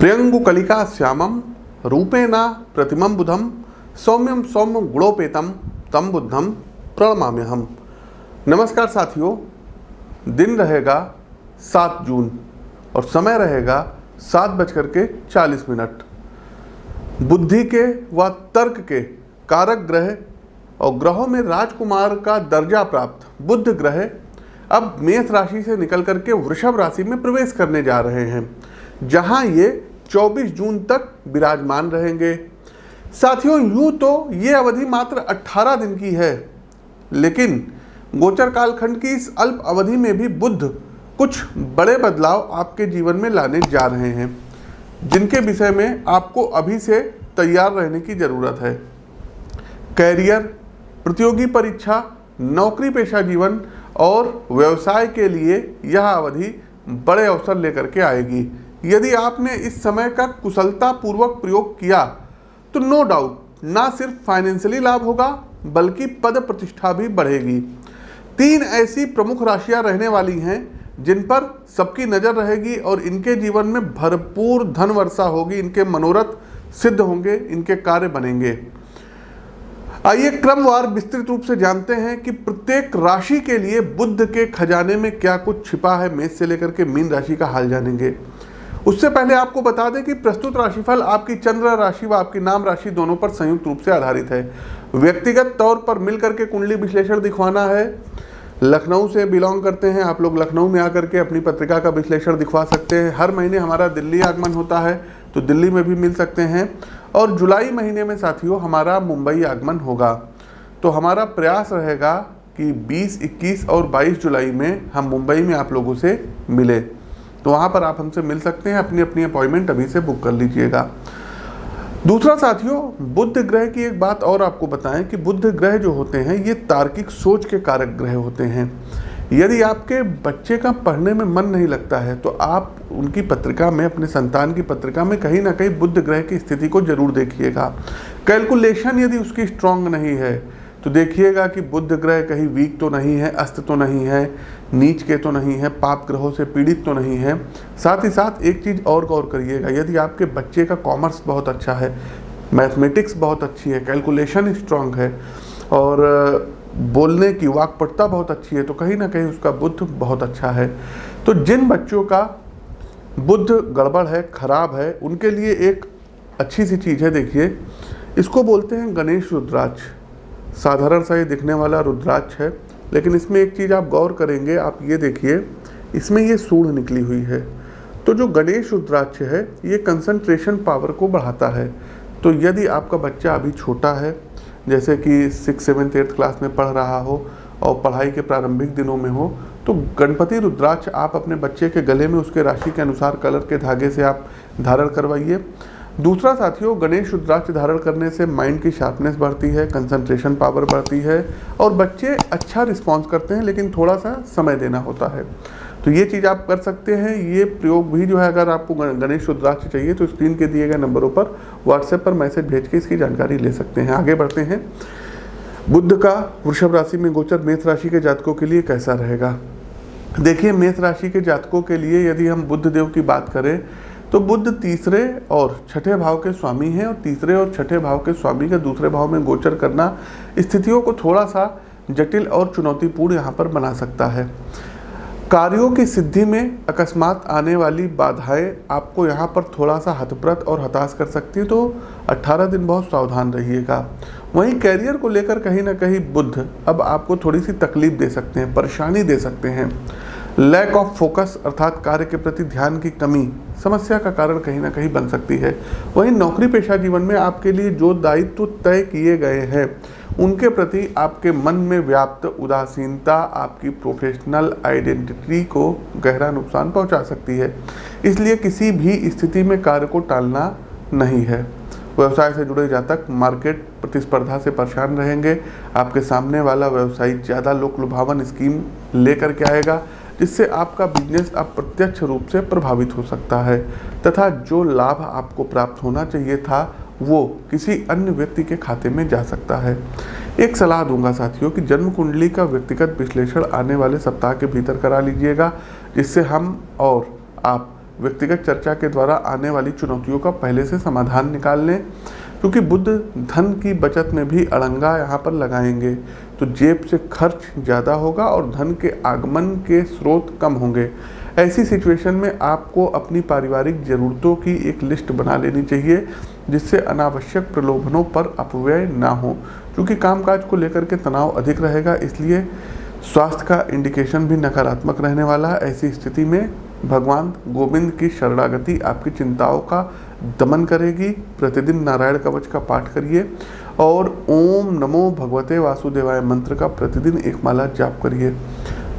प्रियंगुकलिका श्यामम रूपेण प्रतिमं बुधम सौम्यम सौम्य गुणोपेतम तम बुद्धम प्रणमाम्यहम। नमस्कार साथियों, दिन रहेगा 7 जून और समय रहेगा 7:40। बुद्धि के व तर्क के कारक ग्रह और ग्रहों में राजकुमार का दर्जा प्राप्त बुध ग्रह अब मेष राशि से निकल करके वृषभ राशि में प्रवेश करने जा रहे हैं, जहां ये 24 जून तक विराजमान रहेंगे। साथियों, यूं तो ये अवधि मात्र 18 दिन की है, लेकिन गोचर कालखंड की इस अल्प अवधि में भी बुध कुछ बड़े बदलाव आपके जीवन में लाने जा रहे हैं, जिनके विषय में आपको अभी से तैयार रहने की जरूरत है। कैरियर, प्रतियोगी परीक्षा, नौकरी पेशा जीवन और व्यवसाय के लिए यह अवधि बड़े अवसर लेकर के आएगी। यदि आपने इस समय का कुशलता पूर्वक प्रयोग किया तो नो डाउट ना सिर्फ फाइनेंशियली लाभ होगा बल्कि पद प्रतिष्ठा भी बढ़ेगी। 3 ऐसी प्रमुख राशियां रहने वाली हैं जिन पर सबकी नजर रहेगी और इनके जीवन में भरपूर धन वर्षा होगी, इनके मनोरथ सिद्ध होंगे, इनके कार्य बनेंगे। आइए क्रमवार विस्तृत रूप से जानते हैं कि प्रत्येक राशि के लिए बुध के खजाने में क्या कुछ छिपा है। मेष से लेकर के मीन राशि का हाल जानेंगे। उससे पहले आपको बता दें कि प्रस्तुत राशिफल आपकी चंद्र राशि व आपकी नाम राशि दोनों पर संयुक्त रूप से आधारित है। व्यक्तिगत तौर पर मिलकर के कुंडली विश्लेषण दिखवाना है। लखनऊ से बिलोंग करते हैं आप लोग, लखनऊ में आकर के अपनी पत्रिका का विश्लेषण दिखवा सकते हैं। हर महीने हमारा दिल्ली आगमन होता है तो दिल्ली में भी मिल सकते हैं, और जुलाई महीने में साथियों हमारा मुंबई आगमन होगा। तो हमारा प्रयास रहेगा कि 20, 21 और 22 जुलाई में हम मुंबई में आप लोगों से मिले, तो वहाँ पर आप हमसे मिल सकते हैं। अपनी अपनी अपॉइंटमेंट अभी से बुक कर लीजिएगा। दूसरा साथियों, बुध ग्रह की एक बात और आपको बताएं कि बुध ग्रह जो होते हैं ये तार्किक सोच के कारक ग्रह होते हैं। यदि आपके बच्चे का पढ़ने में मन नहीं लगता है तो आप उनकी पत्रिका में, अपने संतान की पत्रिका में कहीं ना कहीं बुध ग्रह की स्थिति को जरूर देखिएगा। कैलकुलेशन यदि उसकी स्ट्रांग नहीं है तो देखिएगा कि बुध ग्रह कहीं वीक तो नहीं है, अस्त तो नहीं है, नीच के तो नहीं है, पाप ग्रहों से पीड़ित तो नहीं है। साथ ही साथ एक चीज़ और गौर करिएगा, यदि आपके बच्चे का कॉमर्स बहुत अच्छा है, मैथमेटिक्स बहुत अच्छी है, कैलकुलेशन स्ट्रांग है और बोलने की वाक्पटुता बहुत अच्छी है, तो कहीं ना कहीं उसका बुध बहुत अच्छा है। तो जिन बच्चों का बुध गड़बड़ है, खराब है, उनके लिए एक अच्छी सी चीज़ है। देखिए, इसको बोलते हैं गणेश रुद्राक्ष। साधारण सा ये दिखने वाला रुद्राक्ष है, लेकिन इसमें एक चीज़ आप गौर करेंगे, आप ये देखिए, इसमें ये सूढ़ निकली हुई है। तो जो गणेश रुद्राक्ष है ये कंसंट्रेशन पावर को बढ़ाता है। तो यदि आपका बच्चा अभी छोटा है, जैसे कि 6, 7, 8 क्लास में पढ़ रहा हो और पढ़ाई के प्रारंभिक दिनों में हो, तो गणपति रुद्राक्ष आप अपने बच्चे के गले में उसके राशि के अनुसार कलर के धागे से आप धारण करवाइए। दूसरा साथियों, गणेश रुद्राक्ष धारण करने से माइंड की शार्पनेस बढ़ती है, कंसंट्रेशन पावर बढ़ती है और बच्चे अच्छा रिस्पॉन्स करते हैं, लेकिन थोड़ा सा समय देना होता है। तो ये चीज़ आप कर सकते हैं। ये प्रयोग भी जो है, अगर आपको गणेश रुद्राक्ष चाहिए तो स्क्रीन के दिए गए नंबरों पर व्हाट्सएप पर मैसेज भेज के इसकी जानकारी ले सकते हैं। आगे बढ़ते हैं। बुध का वृषभ राशि में गोचर मेष राशि के जातकों के लिए कैसा रहेगा। देखिए, मेष राशि के जातकों के लिए यदि हम बुध देव की बात करें तो बुध तीसरे और छठे भाव के स्वामी हैं, और तीसरे और छठे भाव के स्वामी का दूसरे भाव में गोचर करना स्थितियों को थोड़ा सा जटिल और चुनौतीपूर्ण यहाँ पर बना सकता है। कार्यों की सिद्धि में अकस्मात आने वाली बाधाएं आपको यहाँ पर थोड़ा सा हतप्रत और हताश कर सकती है, तो 18 दिन बहुत सावधान रहिएगा। वहीं कैरियर को लेकर कहीं ना कहीं बुध अब आपको थोड़ी सी तकलीफ दे सकते हैं, परेशानी दे सकते हैं। लैक ऑफ फोकस अर्थात कार्य के प्रति ध्यान की कमी समस्या का कारण कहीं ना कहीं बन सकती है। वहीं नौकरी पेशा जीवन में आपके लिए जो दायित्व तय किए गए हैं उनके प्रति आपके मन में व्याप्त उदासीनता आपकी प्रोफेशनल आइडेंटिटी को गहरा नुकसान पहुंचा सकती है। इसलिए किसी भी स्थिति में कार्य को टालना नहीं है। व्यवसाय से जुड़े जातक मार्केट प्रतिस्पर्धा से परेशान रहेंगे। आपके सामने वाला व्यवसायी ज़्यादा लोक लुभावन स्कीम लेकर के आएगा, जिससे आपका बिजनेस अप्रत्यक्ष रूप से प्रभावित हो सकता है तथा जो लाभ आपको प्राप्त होना चाहिए था वो किसी अन्य व्यक्ति के खाते में जा सकता है। एक सलाह दूंगा साथियों कि जन्म कुंडली का व्यक्तिगत विश्लेषण आने वाले सप्ताह के भीतर करा लीजिएगा, जिससे हम और आप व्यक्तिगत चर्चा के द्वारा आने वाली चुनौतियों का पहले से समाधान निकाल लें, क्योंकि बुध धन की बचत में भी अड़ंगा यहाँ पर लगाएंगे, तो जेब से खर्च ज़्यादा होगा और धन के आगमन के स्रोत कम होंगे। ऐसी सिचुएशन में आपको अपनी पारिवारिक ज़रूरतों की एक लिस्ट बना लेनी चाहिए, जिससे अनावश्यक प्रलोभनों पर अपव्यय ना हो। क्योंकि कामकाज को लेकर के तनाव अधिक रहेगा, इसलिए स्वास्थ्य का इंडिकेशन भी नकारात्मक रहने वाला है। ऐसी स्थिति में भगवान गोविंद की शरणागति आपकी चिंताओं का दमन करेगी। प्रतिदिन नारायण कवच का पाठ करिए और ओम नमो भगवते वासुदेवाय मंत्र का प्रतिदिन एक माला जाप करिए।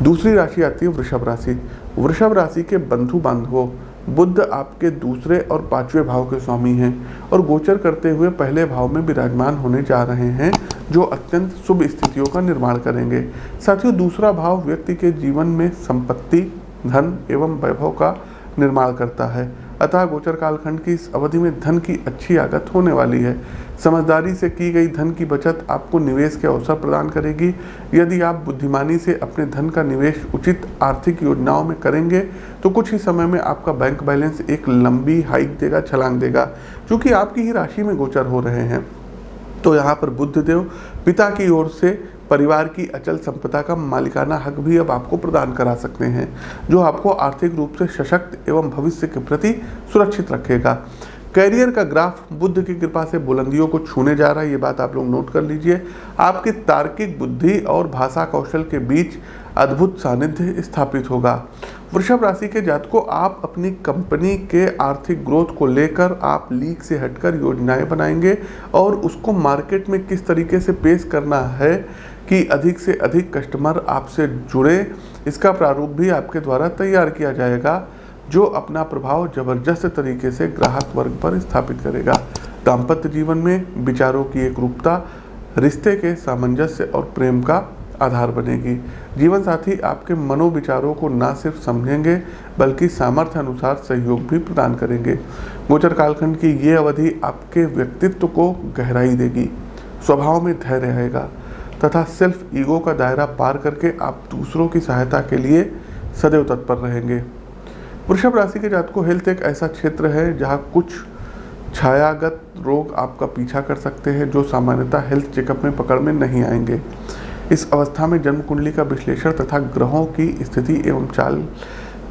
दूसरी राशि आती है वृषभ राशि। वृषभ राशि के बंधु बांधवों, बुध आपके दूसरे और पांचवें भाव के स्वामी हैं और गोचर करते हुए पहले भाव में विराजमान होने जा रहे हैं, जो अत्यंत शुभ स्थितियों का निर्माण करेंगे। साथियों, दूसरा भाव व्यक्ति के जीवन में संपत्ति, धन एवं वैभव का निर्माण करता है। अतः गोचर कालखंड की इस अवधि में धन की अच्छी आगत होने वाली है। समझदारी से की गई धन की बचत आपको निवेश के अवसर प्रदान करेगी। यदि आप बुद्धिमानी से अपने धन का निवेश उचित आर्थिक योजनाओं में करेंगे तो कुछ ही समय में आपका बैंक बैलेंस एक लंबी हाइक देगा, छलांग देगा, क्योंकि आपकी ही राशि में गोचर हो रहे हैं। तो यहाँ पर बुधदेव पिता की ओर से परिवार की अचल संपदा का मालिकाना हक भी अब आपको प्रदान करा सकते हैं, जो आपको आर्थिक रूप से सशक्त एवं भविष्य के प्रति सुरक्षित रखेगा। कैरियर का ग्राफ बुध की कृपा से बुलंदियों को छूने जा रहा है, ये बात आप लोग नोट कर लीजिए। आपकी तार्किक बुद्धि और भाषा कौशल के बीच अद्भुत सानिध्य स्थापित होगा। वृषभ राशि के जातकों, आप अपनी कंपनी के आर्थिक ग्रोथ को लेकर आप लीक से हटकर योजनाएं बनाएंगे और उसको मार्केट में किस तरीके से पेश करना है कि अधिक से अधिक कस्टमर आपसे जुड़े, इसका प्रारूप भी आपके द्वारा तैयार किया जाएगा, जो अपना प्रभाव जबरदस्त तरीके से ग्राहक वर्ग पर स्थापित करेगा। दाम्पत्य जीवन में विचारों की एकरूपता रिश्ते के सामंजस्य और प्रेम का आधार बनेगी। जीवन साथी आपके मनोविचारों को न सिर्फ समझेंगे बल्कि सामर्थ्य अनुसार सहयोग भी प्रदान करेंगे। गोचर कालखंड की ये अवधि आपके व्यक्तित्व को गहराई देगी, स्वभाव में धैर्य रहेगा तथा सेल्फ ईगो का दायरा पार करके आप दूसरों की सहायता के लिए सदैव तत्पर रहेंगे। वृषभ राशि के जातकों, हेल्थ एक ऐसा क्षेत्र है जहां कुछ छायागत रोग आपका पीछा कर सकते हैं, जो सामान्यतः हेल्थ चेकअप में पकड़ में नहीं आएंगे। इस अवस्था में जन्म कुंडली का विश्लेषण तथा ग्रहों की स्थिति एवं चाल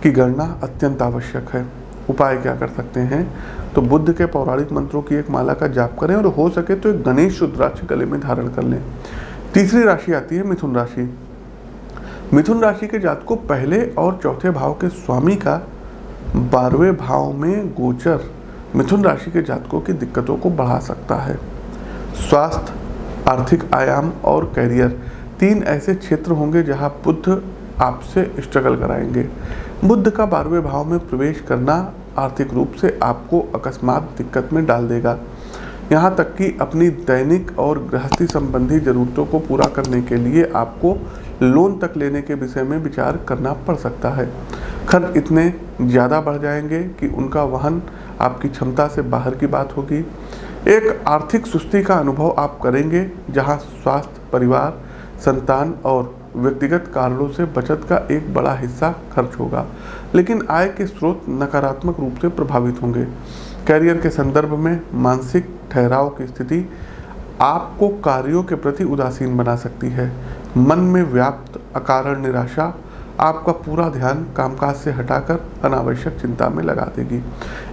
की गणना अत्यंत आवश्यक है। उपाय क्या कर सकते हैं? तो बुद्ध के पौराणिक मंत्रों की एक माला का जाप करें और हो सके तो एक गणेश रुद्राक्ष गले में धारण कर लें। तीसरी राशि आती है मिथुन राशि। मिथुन राशि के जातकों, पहले और चौथे भाव के स्वामी का 12वें भाव में गोचर मिथुन राशि के जातकों की दिक्कतों को बढ़ा सकता है। स्वास्थ्य, आर्थिक आयाम और कैरियर, तीन ऐसे क्षेत्र होंगे जहां बुध आपसे स्ट्रगल कराएंगे। बुध का 12वें भाव में प्रवेश करना आर्थिक रूप से आपको अकस्मात दिक्कत में डाल देगा। यहाँ तक कि अपनी दैनिक और गृहस्थी संबंधी ज़रूरतों को पूरा करने के लिए आपको लोन तक लेने के विषय में विचार करना पड़ सकता है। खर्च इतने ज़्यादा बढ़ जाएंगे कि उनका वहन आपकी क्षमता से बाहर की बात होगी। एक आर्थिक सुस्ती का अनुभव आप करेंगे, जहां स्वास्थ्य, परिवार, संतान और व्यक्तिगत कारणों से बचत का एक बड़ा हिस्सा खर्च होगा, लेकिन आय के स्रोत नकारात्मक रूप से प्रभावित होंगे। कैरियर के संदर्भ में मानसिक ठहराव की स्थिति आपको कार्यों के प्रति उदासीन बना सकती है। मन में व्याप्त अकारण निराशा आपका पूरा ध्यान कामकाज से हटाकर अनावश्यक चिंता में लगा देगी।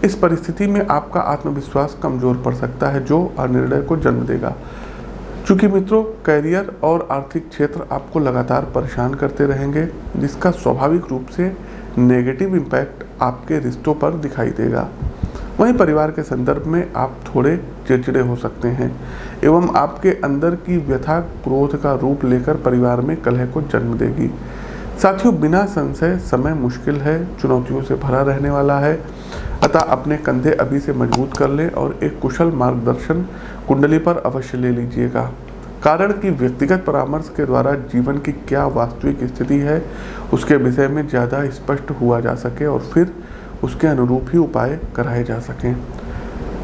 इस परिस्थिति में आपका आत्मविश्वास कमजोर पड़ सकता है, जो अनिर्णय को जन्म देगा। चूँकि मित्रों, कैरियर और आर्थिक क्षेत्र आपको लगातार परेशान करते रहेंगे, जिसका स्वाभाविक रूप से नेगेटिव इम्पैक्ट आपके रिश्तों पर दिखाई देगा। वहीं परिवार के संदर्भ में आप थोड़े चिड़चिड़े हो सकते हैं एवं आपके अंदर की व्यथा क्रोध का रूप लेकर परिवार में कलह को जन्म देगी। साथियों, बिना संशय समय मुश्किल है, चुनौतियों से भरा रहने वाला है, अतः अपने कंधे अभी से मजबूत कर लें और एक कुशल मार्गदर्शन कुंडली पर अवश्य ले लीजिएगा। कारण कि व्यक्तिगत परामर्श के द्वारा जीवन की क्या वास्तविक स्थिति है उसके विषय में ज़्यादा स्पष्ट हुआ जा सके और फिर उसके अनुरूप ही उपाय कराए जा सकें।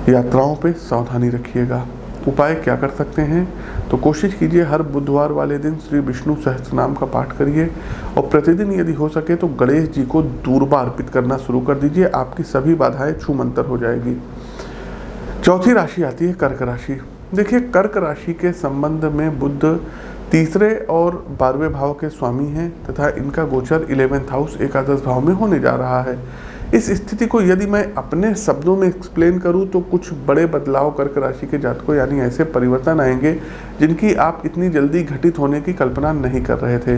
यात्राओं पे सावधानी रखिएगा। उपाय क्या कर सकते हैं? तो कोशिश कीजिए हर बुधवार वाले दिन श्री विष्णु सहस्त्रनाम का पाठ करिए और प्रतिदिन यदि हो सके तो गणेश जी को दूर्बा अर्पित करना शुरू कर दीजिए। आपकी सभी बाधाएं छूमंतर हो जाएगी। चौथी राशि आती है कर्क राशि। देखिए, कर्क राशि के संबंध में बुध तीसरे और 12वें भाव के स्वामी हैं तथा इनका गोचर 11th हाउस एकादश भाव में होने जा रहा है। इस स्थिति को यदि मैं अपने शब्दों में एक्सप्लेन करूं तो कुछ बड़े बदलाव कर्क राशि के जातकों यानी ऐसे परिवर्तन आएंगे जिनकी आप इतनी जल्दी घटित होने की कल्पना नहीं कर रहे थे।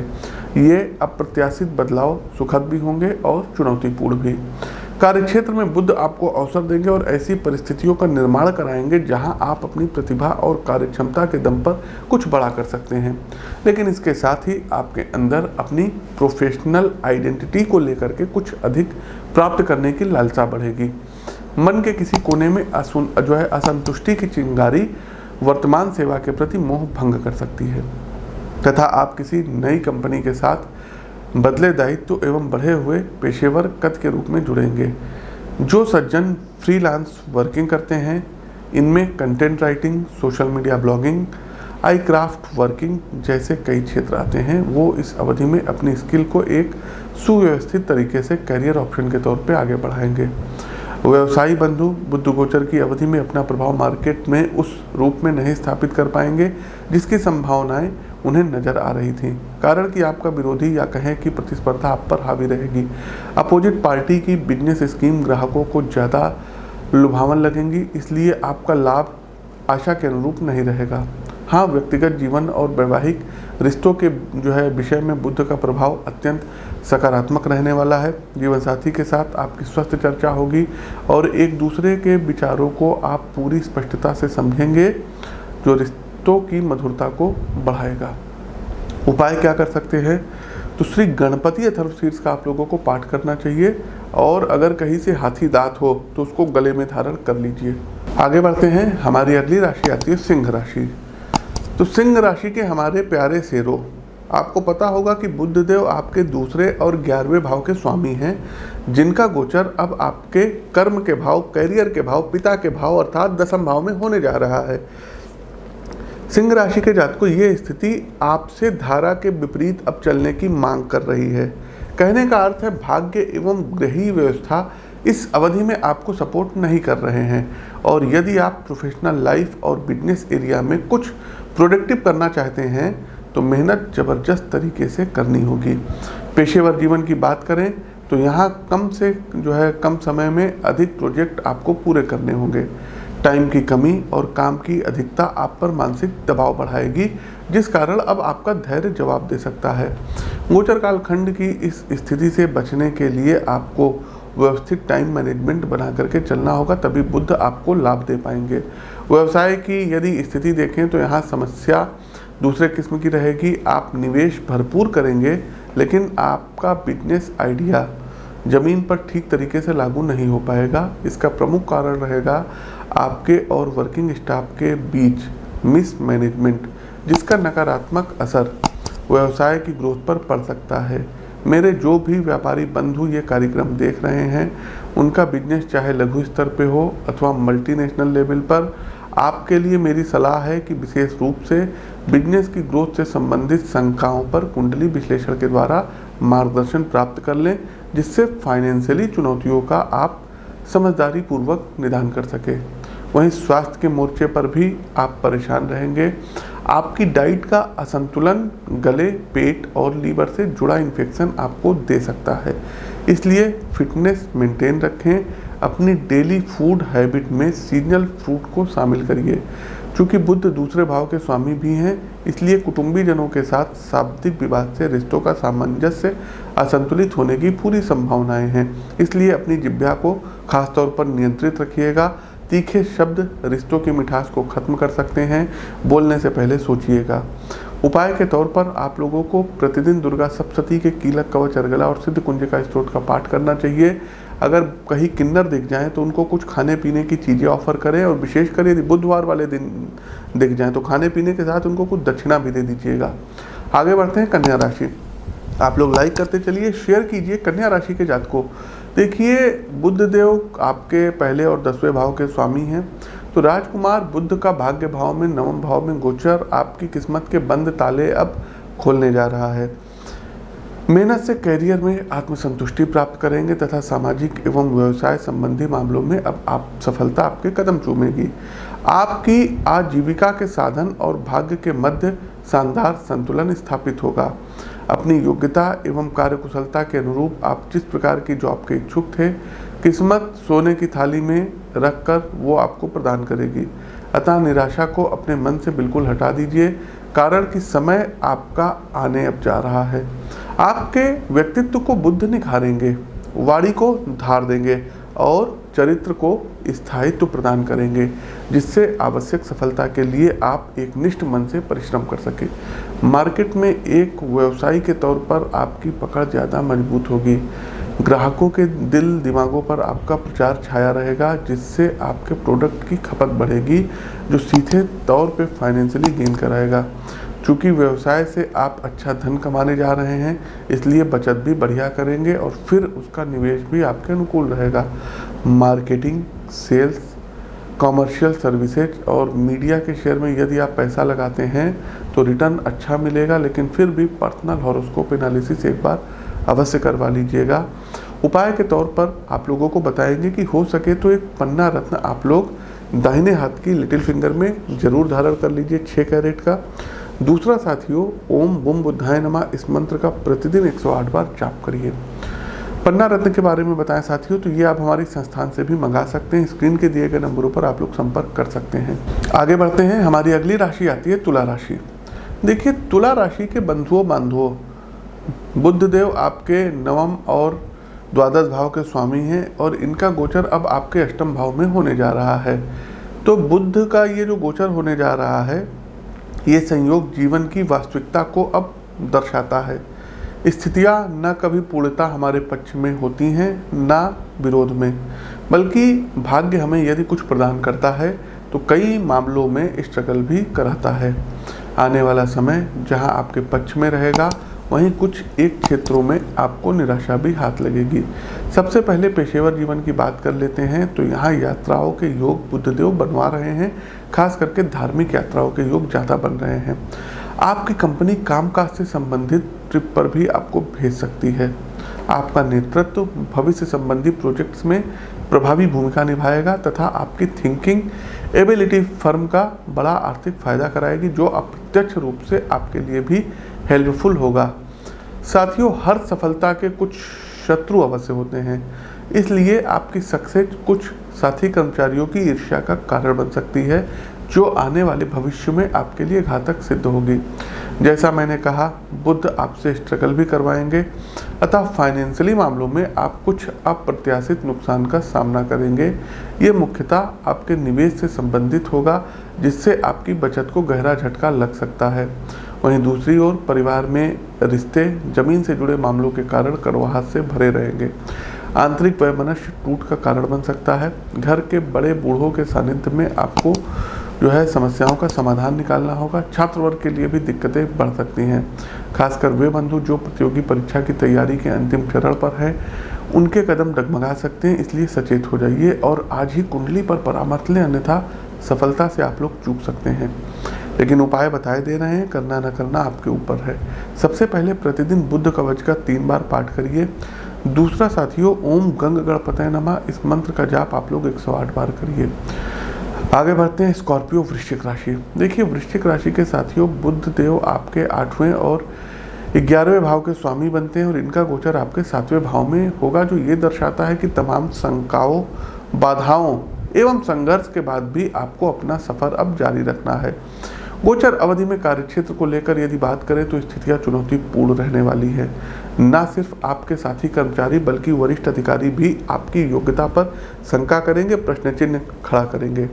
ये अप्रत्याशित बदलाव सुखद भी होंगे और चुनौतीपूर्ण भी। कार्यक्षेत्र में बुध आपको अवसर देंगे और ऐसी परिस्थितियों का निर्माण कराएंगे जहां आप अपनी प्रतिभा और कार्यक्षमता के दम पर कुछ बड़ा कर सकते हैं। लेकिन इसके साथ ही आपके अंदर अपनी प्रोफेशनल आइडेंटिटी को लेकर के कुछ अधिक प्राप्त करने की लालसा बढ़ेगी। मन के किसी कोने में असंतुष्टि की चिंगारी वर्तमान सेवा के प्रति मोह भंग कर सकती है तथा आप किसी नई कंपनी के साथ बदले दायित्व एवं बढ़े हुए पेशेवर कद के रूप में जुड़ेंगे। जो सज्जन फ्रीलांस वर्किंग करते हैं, इनमें content writing, social media blogging, आई क्राफ्ट वर्किंग जैसे कई क्षेत्र आते हैं, वो इस अवधि में अपनी स्किल को एक सुव्यवस्थित तरीके से करियर ऑप्शन के तौर पे आगे बढ़ाएंगे। व्यवसायी बंधु बुध गोचर की अवधि में अपना प्रभाव मार्केट में उस रूप में नहीं स्थापित कर पाएंगे जिसकी संभावनाएं उन्हें नजर आ रही थी। कारण कि आपका विरोधी या कहें कि प्रतिस्पर्धा आप पर हावी रहेगी। अपोजिट पार्टी की बिजनेस स्कीम ग्राहकों को ज़्यादा लुभावन लगेंगी, इसलिए आपका लाभ आशा के अनुरूप नहीं रहेगा। हाँ, व्यक्तिगत जीवन और वैवाहिक रिश्तों के विषय में बुध का प्रभाव अत्यंत सकारात्मक रहने वाला है। जीवन साथी के साथ आपकी स्वस्थ चर्चा होगी और एक दूसरे के विचारों को आप पूरी स्पष्टता से समझेंगे, जो रिश्तों की मधुरता को बढ़ाएगा। उपाय क्या कर सकते हैं? तो श्री गणपति अथर्वशीर्ष का आप लोगों को पाठ करना चाहिए और अगर कहीं से हाथी दांत हो तो उसको गले में धारण कर लीजिए। आगे बढ़ते हैं। हमारी अगली राशि आती है सिंह राशि। तो सिंह राशि के हमारे प्यारे शेरों, आपको पता होगा कि बुध देव आपके दूसरे और 11वें भाव के स्वामी हैं, जिनका गोचर अब आपके कर्म के भाव, कैरियर के भाव, पिता के भाव अर्थात 10वें भाव में होने जा रहा है। सिंह राशि के जातकों, ये स्थिति आपसे धारा के विपरीत अब चलने की मांग कर रही है। कहने का अर्थ है भाग्य एवं ग्रही व्यवस्था इस अवधि में आपको सपोर्ट नहीं कर रहे हैं और यदि आप प्रोफेशनल लाइफ और बिजनेस एरिया में कुछ प्रोडक्टिव करना चाहते हैं तो मेहनत ज़बरदस्त तरीके से करनी होगी। पेशेवर जीवन की बात करें तो यहाँ कम समय में अधिक प्रोजेक्ट आपको पूरे करने होंगे। टाइम की कमी और काम की अधिकता आप पर मानसिक दबाव बढ़ाएगी, जिस कारण अब आपका धैर्य जवाब दे सकता है। गोचर कालखंड की इस स्थिति से बचने के लिए आपको व्यवस्थित टाइम मैनेजमेंट बना करके चलना होगा, तभी बुध आपको लाभ दे पाएंगे। व्यवसाय की यदि स्थिति देखें तो यहाँ समस्या दूसरे किस्म की रहेगी। आप निवेश भरपूर करेंगे लेकिन आपका बिजनेस आइडिया ज़मीन पर ठीक तरीके से लागू नहीं हो पाएगा। इसका प्रमुख कारण रहेगा आपके और वर्किंग स्टाफ के बीच मिस मैनेजमेंट, जिसका नकारात्मक असर व्यवसाय की ग्रोथ पर पड़ सकता है। मेरे जो भी व्यापारी बंधु ये कार्यक्रम देख रहे हैं, उनका बिजनेस चाहे लघु स्तर पे हो अथवा मल्टीनेशनल लेवल पर, आपके लिए मेरी सलाह है कि विशेष रूप से बिजनेस की ग्रोथ से संबंधित शंकाओं पर कुंडली विश्लेषण के द्वारा मार्गदर्शन प्राप्त कर लें, जिससे फाइनेंशियली चुनौतियों का आप समझदारी पूर्वक निदान कर सके। वहीं स्वास्थ्य के मोर्चे पर भी आप परेशान रहेंगे। आपकी डाइट का असंतुलन गले, पेट और लीवर से जुड़ा इन्फेक्शन आपको दे सकता है, इसलिए फिटनेस मेंटेन रखें। अपनी डेली फूड हैबिट में सीजनल फ्रूट को शामिल करिए। चूँकि बुध दूसरे भाव के स्वामी भी हैं, इसलिए कुटुंबीजनों के साथ शाब्दिक विवाद से रिश्तों का सामंजस्य असंतुलित होने की पूरी संभावनाएं हैं। इसलिए अपनी जिह्वा को खासतौर पर नियंत्रित रखिएगा। तीखे शब्द रिश्तों की मिठास को खत्म कर सकते हैं, बोलने से पहले सोचिएगा। उपाय के तौर पर आप लोगों को प्रतिदिन दुर्गा सप्तशती के कीलक, कवच, अर्गला और सिद्ध कुंजिका स्त्रोत का पाठ करना चाहिए। अगर कहीं किन्नर दिख जाएं तो उनको कुछ खाने पीने की चीज़ें ऑफर करें और विशेषकर यदि बुधवार वाले दिन दिख जाएं तो खाने पीने के साथ उनको कुछ दक्षिणा भी दे दीजिएगा। आगे बढ़ते हैं कन्या राशि। आप लोग लाइक करते चलिए, शेयर कीजिए। कन्या राशि के जातकों, देखिए, बुध देव आपके पहले और 10वें भाव के स्वामी हैं, तो राजकुमार बुध का भाग्य भाव में 9वें भाव में गोचर आपकी किस्मत के बंद ताले अब खोलने जा रहा है। मेहनत से कैरियर में आत्मसंतुष्टि प्राप्त करेंगे तथा सामाजिक एवं व्यवसाय संबंधी मामलों में अब आप सफलता आपके कदम चूमेगी। आपकी आजीविका के साधन और भाग्य के मध्य शानदार संतुलन स्थापित होगा। अपनी योग्यता एवं कार्यकुशलता के अनुरूप आप जिस प्रकार की जॉब के इच्छुक थे, किस्मत सोने की थाली में रखकर वो आपको प्रदान करेगी। अतः निराशा को अपने मन से बिल्कुल हटा दीजिए, कारण कि समय आपका आने अब जा रहा है। आपके व्यक्तित्व को बुध निखारेंगे, वाणी को धार देंगे और चरित्र को स्थायित्व प्रदान करेंगे, जिससे आवश्यक सफलता के लिए आप एक निष्ठ मन से परिश्रम कर सकें। मार्केट में एक व्यवसायी के तौर पर आपकी पकड़ ज़्यादा मजबूत होगी। ग्राहकों के दिल दिमागों पर आपका प्रचार छाया रहेगा, जिससे आपके प्रोडक्ट की खपत बढ़ेगी, जो सीधे तौर पे फाइनेंशियली गेन कराएगा। चूँकि व्यवसाय से आप अच्छा धन कमाने जा रहे हैं, इसलिए बचत भी बढ़िया करेंगे और फिर उसका निवेश भी आपके अनुकूल रहेगा। मार्केटिंग, सेल्स, कॉमर्शियल सर्विसेज और मीडिया के शेयर में यदि आप पैसा लगाते हैं तो रिटर्न अच्छा मिलेगा, लेकिन फिर भी पर्सनल हॉरोस्कोप एनालिसिस एक बार अवश्य करवा लीजिएगा। उपाय के तौर पर आप लोगों को बताएंगे कि हो सके तो एक पन्ना रत्न आप लोग दाहिने हाथ की लिटिल फिंगर में जरूर धारण कर लीजिए 6 कैरेट का। दूसरा साथियों, ओम बुम बुद्धाय नमः इस मंत्र का प्रतिदिन 108 बार जाप करिए। पन्ना रत्न के बारे में बताएं साथियों, तो ये आप हमारी संस्थान से भी मंगा सकते हैं। स्क्रीन के दिए गए नंबरों पर आप लोग संपर्क कर सकते हैं। आगे बढ़ते हैं, हमारी अगली राशि आती है तुला राशि। देखिए, तुला राशि के बंधुओं बांधवों, बुध देव आपके 9वें और 12वें भाव के स्वामी हैं और इनका गोचर अब आपके 8वें भाव में होने जा रहा है। तो बुध का ये जो गोचर होने जा रहा है, ये संयोग जीवन की वास्तविकता को अब दर्शाता है। स्थितियाँ न कभी पूर्णता हमारे पक्ष में होती हैं, न विरोध में, बल्कि भाग्य हमें यदि कुछ प्रदान करता है तो कई मामलों में स्ट्रगल भी कराता है। आने वाला समय जहां आपके पक्ष में रहेगा, वहीं कुछ एक क्षेत्रों में आपको निराशा भी हाथ लगेगी। सबसे पहले पेशेवर जीवन की बात कर लेते हैं, तो यहाँ यात्राओं के योग बुधदेव बनवा रहे हैं। खास करके धार्मिक यात्राओं के योग ज़्यादा बन रहे हैं। आपकी कंपनी कामकाज से संबंधित ट्रिप पर भी आपको भेज सकती है। आपका नेतृत्व भविष्य संबंधी प्रोजेक्ट्स में प्रभावी भूमिका निभाएगा तथा आपकी थिंकिंग एबिलिटी फर्म का बड़ा आर्थिक फायदा कराएगी, जो अप्रत्यक्ष रूप से आपके लिए भी हेल्पफुल होगा। साथियों, हर सफलता के कुछ शत्रु अवश्य होते हैं, इसलिए आपकी सक्सेस कुछ साथी कर्मचारियों की ईर्ष्या का कारण बन सकती है, जो आने वाले भविष्य में आपके लिए घातक सिद्ध होगी। जैसा मैंने कहा, बुध आपसे स्ट्रगल भी करवाएंगे, अतः फाइनेंशियली मामलों में आप कुछ अप्रत्याशित नुकसान का सामना करेंगे। ये मुख्यतः आपके निवेश से संबंधित होगा, जिससे आपकी बचत को गहरा झटका लग सकता है। वहीं दूसरी ओर परिवार में रिश्ते, जमीन से जुड़े मामलों के कारण कड़वाहट से भरे रहेंगे। आंतरिक वैमनस्य टूट का कारण बन सकता है। घर के बड़े बूढ़ों के सानिध्य में आपको समस्याओं का समाधान निकालना होगा। छात्र वर्ग के लिए भी दिक्कतें बढ़ सकती हैं। खासकर वे बंधु जो प्रतियोगी परीक्षा की तैयारी के अंतिम चरण पर हैं, उनके कदम डगमगा सकते हैं, इसलिए सचेत हो जाइए और आज ही कुंडली पर परामर्श लें, अन्यथा सफलता से आप लोग चूक सकते हैं। लेकिन उपाय बताए दे रहे हैं, करना न करना आपके ऊपर है। सबसे पहले प्रतिदिन बुद्ध कवच का 3 बार पाठ करिए। दूसरा साथियों, ओम गंग गणपतये नमः इस मंत्र का जाप आप लोग 108 बार करिए। आगे बढ़ते हैं, स्कॉर्पियो वृश्चिक राशि। देखिए, वृश्चिक राशि के साथियों, बुध देव आपके 8वें और 11वें भाव के स्वामी बनते हैं और इनका गोचर आपके 7वें भाव में होगा, जो ये दर्शाता है कि तमाम शंकाओं, बाधाओं एवं संघर्ष के बाद भी आपको अपना सफर अब जारी रखना है। गोचर अवधि में कार्यक्षेत्र को लेकर यदि बात करें तो स्थितियां चुनौतीपूर्ण रहने वाली है। न सिर्फ आपके साथी कर्मचारी बल्कि वरिष्ठ अधिकारी भी आपकी योग्यता पर शंका करेंगे, प्रश्न चिन्ह खड़ा करेंगे।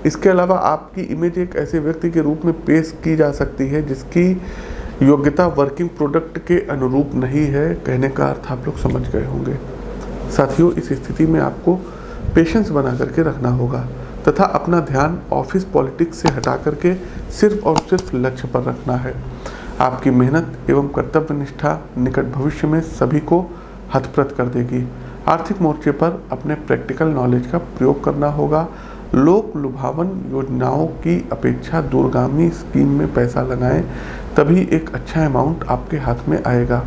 इसके अलावा आपकी इमेज एक ऐसे व्यक्ति के रूप में पेश की जा सकती है जिसकी योग्यता वर्किंग प्रोडक्ट के अनुरूप नहीं है। कहने का अर्थ आप लोग समझ गए होंगे। साथियों, इस स्थिति में आपको पेशेंस बना करके रखना होगा तथा अपना ध्यान ऑफिस पॉलिटिक्स से हटा करके सिर्फ और सिर्फ लक्ष्य पर रखना है। आपकी मेहनत एवं कर्तव्य निष्ठा निकट भविष्य में सभी को हतप्रत कर देगी। आर्थिक मोर्चे पर अपने प्रैक्टिकल नॉलेज का प्रयोग करना होगा। लोक लुभावन योजनाओं की अपेक्षा दूरगामी स्कीम में पैसा लगाएं, तभी एक अच्छा अमाउंट आपके हाथ में आएगा।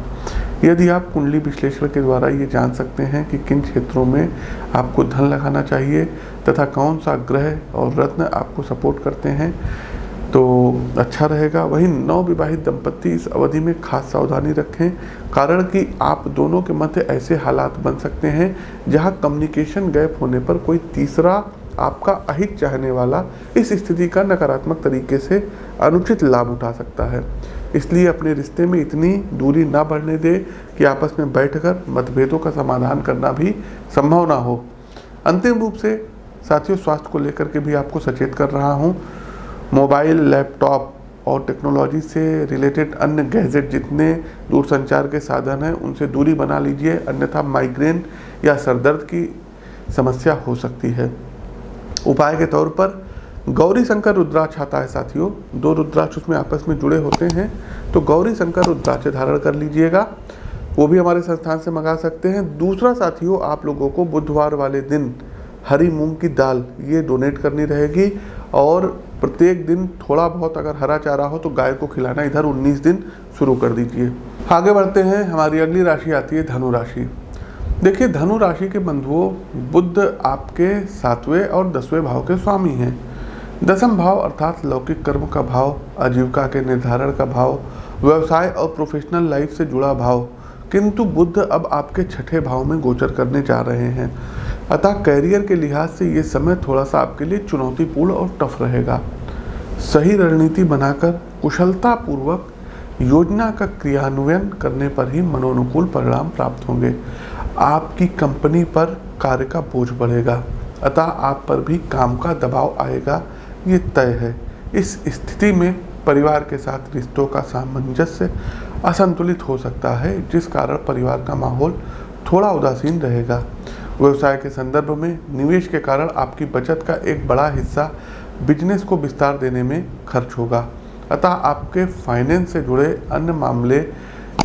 यदि आप कुंडली विश्लेषण के द्वारा ये जान सकते हैं कि किन क्षेत्रों में आपको धन लगाना चाहिए तथा कौन सा ग्रह और रत्न आपको सपोर्ट करते हैं, तो अच्छा रहेगा। वहीं नवविवाहित दंपत्ति इस अवधि में खास सावधानी रखें, कारण कि आप दोनों के मध्य ऐसे हालात बन सकते हैं जहां कम्युनिकेशन गैप होने पर कोई तीसरा आपका अहित चाहने वाला इस स्थिति का नकारात्मक तरीके से अनुचित लाभ उठा सकता है। इसलिए अपने रिश्ते में इतनी दूरी ना बढ़ने दे कि आपस में बैठकर मतभेदों का समाधान करना भी संभव ना हो। अंतिम रूप से साथियों, स्वास्थ्य को लेकर के भी आपको सचेत कर रहा हूँ। मोबाइल, लैपटॉप और टेक्नोलॉजी से रिलेटेड अन्य गैजेट जितने दूरसंचार के साधन हैं उनसे दूरी बना लीजिए, अन्यथा माइग्रेन या सरदर्द की समस्या हो सकती है। उपाय के तौर पर गौरी शंकर रुद्राक्ष आता है साथियों, 2 रुद्राक्ष उसमें आपस में जुड़े होते हैं, तो गौरी शंकर रुद्राक्ष धारण कर लीजिएगा, वो भी हमारे संस्थान से मंगा सकते हैं। दूसरा साथियों, आप लोगों को बुधवार वाले दिन हरी मूंग की दाल ये डोनेट करनी रहेगी और प्रत्येक दिन थोड़ा बहुत अगर हरा चारा हो तो गाय को खिलाना इधर 19 दिन शुरू कर दीजिए। आगे बढ़ते हैं, हमारी अगली राशि आती है धनु राशि। देखिए, धनु राशि के बंधुओं, बुध आपके 7वें और 10वें भाव के स्वामी हैं। 10वां भाव अर्थात लौकिक कर्म का भाव, आजीविका के निर्धारण का भाव, व्यवसाय और प्रोफेशनल लाइफ से जुड़ा भाव, किंतु बुध अब आपके 6ठे भाव में गोचर करने जा रहे हैं। अतः कैरियर के लिहाज से ये समय थोड़ा सा आपके लिए चुनौतीपूर्ण और टफ रहेगा। सही रणनीति बनाकर कुशलतापूर्वक योजना का क्रियान्वयन करने पर ही मनोनुकूल परिणाम प्राप्त होंगे। आपकी कंपनी पर कार्य का बोझ बढ़ेगा, अतः आप पर भी काम का दबाव आएगा, ये तय है। इस स्थिति में परिवार के साथ रिश्तों का सामंजस्य असंतुलित हो सकता है, जिस कारण परिवार का माहौल थोड़ा उदासीन रहेगा। व्यवसाय के संदर्भ में निवेश के कारण आपकी बचत का एक बड़ा हिस्सा बिजनेस को विस्तार देने में खर्च होगा, अतः आपके फाइनेंस से जुड़े अन्य मामले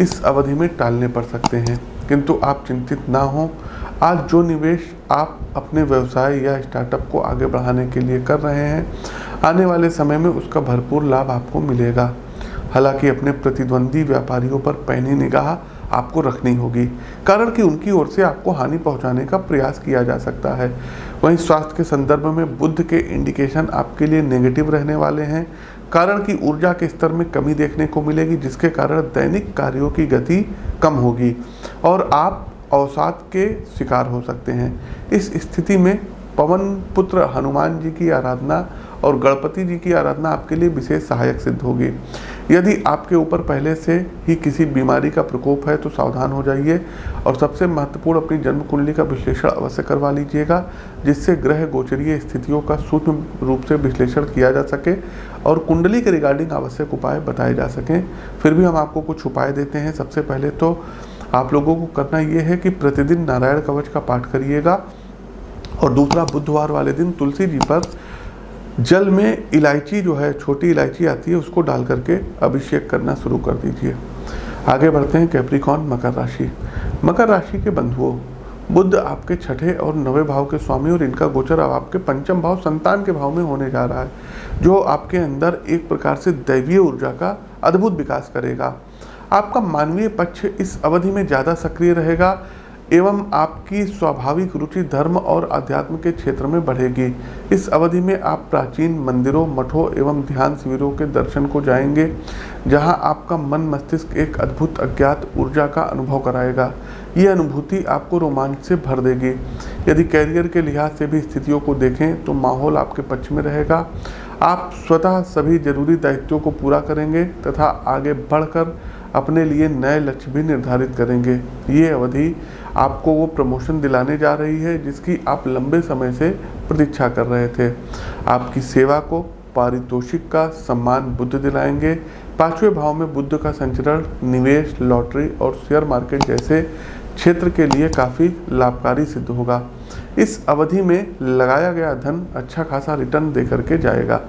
इस अवधि में टालने पड़ सकते हैं। किंतु आप चिंतित ना हों, आज जो निवेश आप अपने व्यवसाय या स्टार्टअप को आगे बढ़ाने के लिए कर रहे हैं, आने वाले समय में उसका भरपूर लाभ आपको मिलेगा। हालांकि अपने प्रतिद्वंदी व्यापारियों पर पैनी निगाह आपको रखनी होगी, कारण कि उनकी ओर से आपको हानि पहुंचाने का प्रयास किया जा सकता है। वहीं स्वास्थ्य के संदर्भ में बुध के इंडिकेशन आपके लिए नेगेटिव रहने वाले हैं, कारण कि ऊर्जा के स्तर में कमी देखने को मिलेगी, जिसके कारण दैनिक कार्यों की गति कम होगी और आप अवसाद के शिकार हो सकते हैं। इस स्थिति में पवन पुत्र हनुमान जी की आराधना और गणपति जी की आराधना आपके लिए विशेष सहायक सिद्ध होगी। यदि आपके ऊपर पहले से ही किसी बीमारी का प्रकोप है तो सावधान हो जाइए और सबसे महत्वपूर्ण अपनी जन्म कुंडली का विश्लेषण अवश्य करवा लीजिएगा, जिससे ग्रह गोचरीय स्थितियों का सूक्ष्म रूप से विश्लेषण किया जा सके और कुंडली के रिगार्डिंग आवश्यक उपाय बताए जा सकें। फिर भी हम आपको कुछ उपाय देते हैं। सबसे पहले तो आप लोगों को करना ये है कि प्रतिदिन नारायण कवच का पाठ करिएगा और दूसरा, बुधवार वाले दिन तुलसी जी पर जल में इलायची जो है, छोटी इलायची आती है, उसको डाल करके अभिषेक करना शुरू कर दीजिए। आगे बढ़ते हैं कैप्रिकॉर्न मकर राशि। मकर राशि के बंधुओं, बुध आपके 6ठे और 9वें भाव के स्वामी और इनका गोचर अब आपके 5म भाव संतान के भाव में होने जा रहा है, जो आपके अंदर एक प्रकार से दैवीय ऊर्जा का अद्भुत विकास करेगा। आपका मानवीय पक्ष इस अवधि में ज़्यादा सक्रिय रहेगा एवं आपकी स्वाभाविक रुचि धर्म और अध्यात्म के क्षेत्र में बढ़ेगी। इस अवधि में आप प्राचीन मंदिरों, मठों एवं ध्यान शिविरों के दर्शन को जाएंगे, जहां आपका मन मस्तिष्क एक अद्भुत अज्ञात ऊर्जा का अनुभव कराएगा। ये अनुभूति आपको रोमांच से भर देगी। यदि कैरियर के लिहाज से भी स्थितियों को देखें तो माहौल आपके पक्ष में रहेगा। आप स्वतः सभी जरूरी दायित्वों को पूरा करेंगे तथा आगे बढ़कर अपने लिए नए लक्ष्य भी निर्धारित करेंगे। ये अवधि आपको वो प्रमोशन दिलाने जा रही है जिसकी आप लंबे समय से प्रतीक्षा कर रहे थे। आपकी सेवा को पारितोषिक का सम्मान बुध दिलाएंगे। 5वें भाव में बुध का संचरण निवेश, लॉटरी और शेयर मार्केट जैसे क्षेत्र के लिए काफ़ी लाभकारी सिद्ध होगा। इस अवधि में लगाया गया धन अच्छा खासा रिटर्न दे करके जाएगा।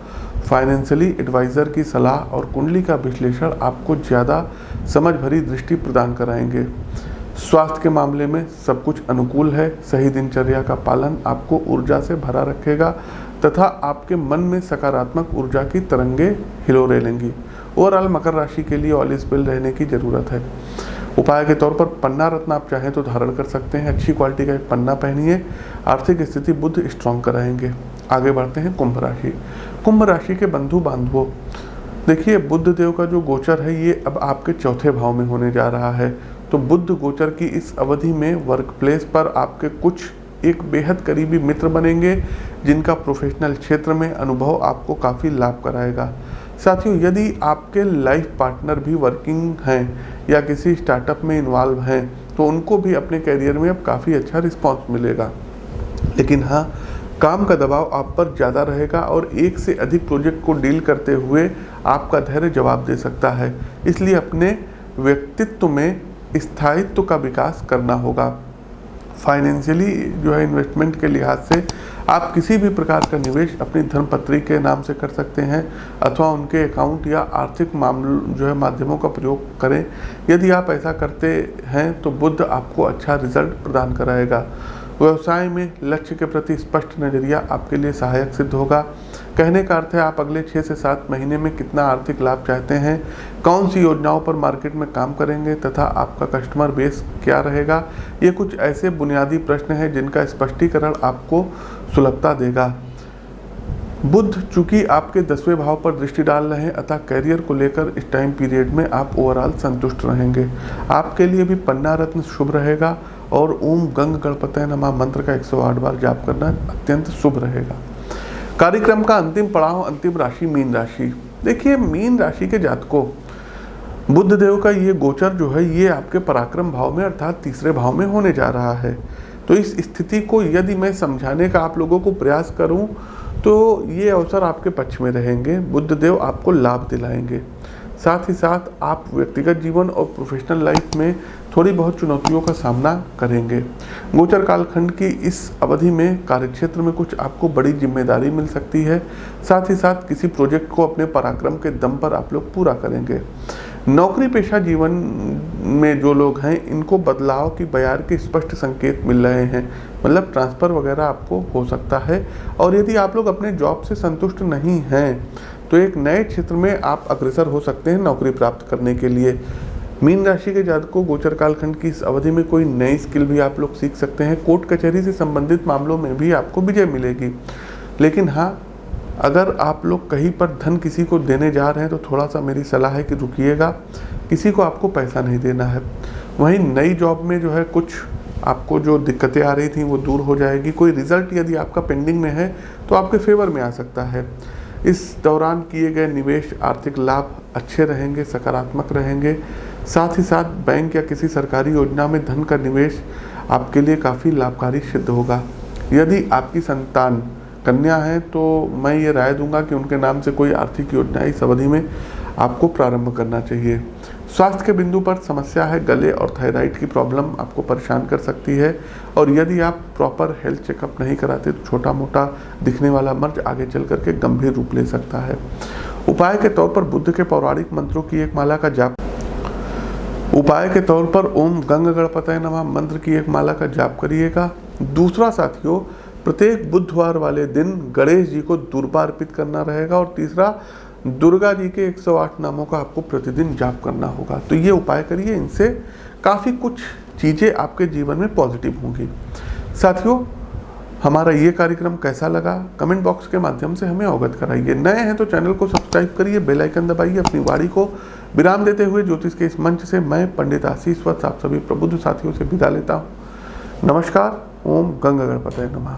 फाइनेंशियली एडवाइज़र की सलाह और कुंडली का विश्लेषण आपको ज़्यादा समझ भरी दृष्टि प्रदान कराएंगे। स्वास्थ्य के मामले में सब कुछ अनुकूल है। सही दिनचर्या का पालन आपको ऊर्जा से भरा रखेगा तथा आपके मन में सकारात्मक ऊर्जा की तरंगे हिलोरे लेंगी। ओवरऑल मकर राशि के लिए ऑल इज वेल रहने की ज़रूरत है। उपाय के तौर पर पन्ना रत्न आप चाहें तो धारण कर सकते हैं। अच्छी क्वालिटी का एक पन्ना पहनिए। आर्थिक स्थिति बुध स्ट्रॉन्ग कराएंगे। आगे बढ़ते हैं कुंभ राशि। कुंभ राशि के बंधु बांधवों, देखिए बुध देव का जो गोचर है ये अब आपके चौथे भाव में होने जा रहा है। तो बुध गोचर की इस अवधि में वर्क प्लेस पर आपके कुछ एक बेहद करीबी मित्र बनेंगे जिनका प्रोफेशनल क्षेत्र में अनुभव आपको काफ़ी लाभ कराएगा। साथियों, यदि आपके लाइफ पार्टनर भी वर्किंग हैं या किसी स्टार्टअप में इन्वॉल्व हैं तो उनको भी अपने करियर में अब काफ़ी अच्छा रिस्पॉन्स मिलेगा। लेकिन हाँ, काम का दबाव आप पर ज़्यादा रहेगा और एक से अधिक प्रोजेक्ट को डील करते हुए आपका धैर्य जवाब दे सकता है। इसलिए अपने व्यक्तित्व में स्थायित्व का विकास करना होगा। फाइनेंशियली जो है इन्वेस्टमेंट के लिहाज से आप किसी भी प्रकार का निवेश अपनी धर्मपत्नी के नाम से कर सकते हैं अथवा उनके अकाउंट या आर्थिक मामलों जो है माध्यमों का प्रयोग करें। यदि आप ऐसा करते हैं तो बुध आपको अच्छा रिजल्ट प्रदान कराएगा। व्यवसाय में लक्ष्य के प्रति स्पष्ट नज़रिया आपके लिए सहायक सिद्ध होगा। कहने का अर्थ है आप अगले 6 से 7 महीने में कितना आर्थिक लाभ चाहते हैं, कौन सी योजनाओं पर मार्केट में काम करेंगे तथा आपका कस्टमर बेस क्या रहेगा। ये कुछ ऐसे बुनियादी प्रश्न हैं जिनका स्पष्टीकरण आपको सुलभता देगा। बुध चूंकि आपके 10वें भाव पर दृष्टि डाल रहे हैं अतः करियर को लेकर इस टाइम पीरियड में आप ओवरऑल संतुष्ट रहेंगे। आपके लिए भी पन्ना रत्न शुभ रहेगा और ओम गंग गणपतये नमः मंत्र का 108 बार जाप करना अत्यंत शुभ रहेगा। कार्यक्रम का अंतिम पड़ाव, अंतिम राशि मीन राशि। देखिए मीन राशि के जातकों, बुध देव का ये गोचर जो है ये आपके पराक्रम भाव में अर्थात तीसरे भाव में होने जा रहा है। तो इस स्थिति को यदि मैं समझाने का आप लोगों को प्रयास करूं तो ये अवसर आपके पक्ष में रहेंगे। बुध देव आपको लाभ दिलाएंगे। साथ ही साथ आप व्यक्तिगत जीवन और प्रोफेशनल लाइफ में थोड़ी बहुत चुनौतियों का सामना करेंगे। गोचर कालखंड की इस अवधि में कार्यक्षेत्र में कुछ आपको बड़ी जिम्मेदारी मिल सकती है। साथ ही साथ किसी प्रोजेक्ट को अपने पराक्रम के दम पर आप लोग पूरा करेंगे। नौकरी पेशा जीवन में जो लोग हैं इनको बदलाव की बयार के स्पष्ट संकेत मिल रहे हैं, मतलब ट्रांसफ़र वगैरह आपको हो सकता है। और यदि आप लोग अपने जॉब से संतुष्ट नहीं हैं तो एक नए क्षेत्र में आप अग्रसर हो सकते हैं नौकरी प्राप्त करने के लिए। मीन राशि के जातकों, गोचर कालखंड की इस अवधि में कोई नई स्किल भी आप लोग सीख सकते हैं। कोर्ट कचहरी से संबंधित मामलों में भी आपको विजय मिलेगी। लेकिन हाँ, अगर आप लोग कहीं पर धन किसी को देने जा रहे हैं तो थोड़ा सा मेरी सलाह है कि रुकिएगा, किसी को आपको पैसा नहीं देना है। वहीं नई जॉब में जो है कुछ आपको जो दिक्कतें आ रही थी वो दूर हो जाएगी। कोई रिजल्ट यदि आपका पेंडिंग में है तो आपके फेवर में आ सकता है। इस दौरान किए गए निवेश आर्थिक लाभ अच्छे रहेंगे, सकारात्मक रहेंगे। साथ ही साथ बैंक या किसी सरकारी योजना में धन का निवेश आपके लिए काफ़ी लाभकारी सिद्ध होगा। यदि आपकी संतान कन्या है तो मैं ये राय दूंगा कि उनके नाम से कोई आर्थिक योजना इस अवधि में आपको प्रारंभ करना चाहिए। स्वास्थ्य के बिंदु पर समस्या है, गले और थायराइड की प्रॉब्लम आपको परेशान कर सकती है। और यदि आप प्रॉपर हेल्थ चेकअप नहीं कराते तो छोटा मोटा दिखने वाला मर्ज आगे चल करके गंभीर रूप ले सकता है। उपाय के तौर पर बुद्ध के पौराणिक मंत्रों की एक माला का जाप उपाय के तौर पर ओम गंग गणपतये नमः मंत्र की एक माला का जाप करिएगा। दूसरा साथियों, प्रत्येक बुधवार वाले दिन गणेश जी को दुर्वा अर्पित करना रहेगा। और तीसरा, दुर्गा जी के 108 नामों का आपको प्रतिदिन जाप करना होगा। तो ये उपाय करिए, इनसे काफ़ी कुछ चीज़ें आपके जीवन में पॉजिटिव होंगी। साथियों, हमारा ये कार्यक्रम कैसा लगा कमेंट बॉक्स के माध्यम से हमें अवगत कराइए। नए हैं तो चैनल को सब्सक्राइब करिए, बेल आइकन दबाइए। अपनी वाणी को विराम देते हुए ज्योतिष के इस मंच से मैं पंडित आशीष वत्स आप सभी प्रबुद्ध साथियों से विदा लेता हूँ। नमस्कार। ओम गंग गणपतये नमः।